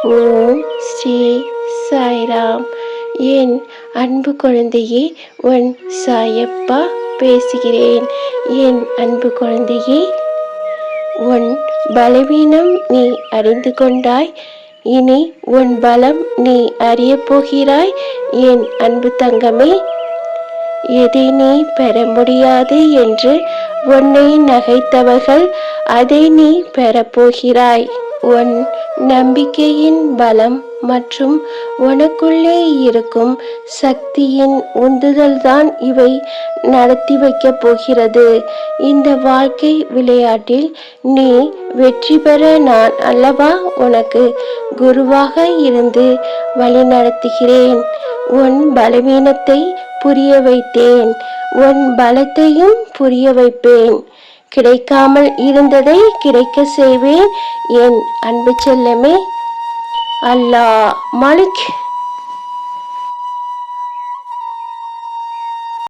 ஓம் ஸ்ரீ சாய்ராம். என் அன்பு குழந்தையே, உன் சாயப்பா பேசுகிறேன். என் அன்பு குழந்தையே, உன் பலவீனம் நீ அறிந்து கொண்டாய். இனி உன் பலம் நீ அறியப் போகிறாய். என் அன்பு தங்கமே, எதை நீ பெற முடியாது என்று உன்னை நகைத்தவர்கள் அதை நீ பெறப்போகிறாய். உன் நம்பிக்கையின் பலம் மற்றும் உனக்குள்ளே இருக்கும் சக்தியின் உந்துதல்தான் இவை நடத்தி வைக்கப் போகிறது. இந்த வாழ்க்கை விளையாட்டில் நீ வெற்றி பெற நான் அல்லவா உனக்கு குருவாக இருந்து வழி நடத்துகிறேன். உன் பலவீனத்தை புரிய வைத்தேன், உன் பலத்தையும் புரிய வைப்பேன். கிடைக்காமல் இருந்ததை கிடைக்க செய்வேன். என் அன்பு செல்லமே, அல்லாஹ் மாலிக்.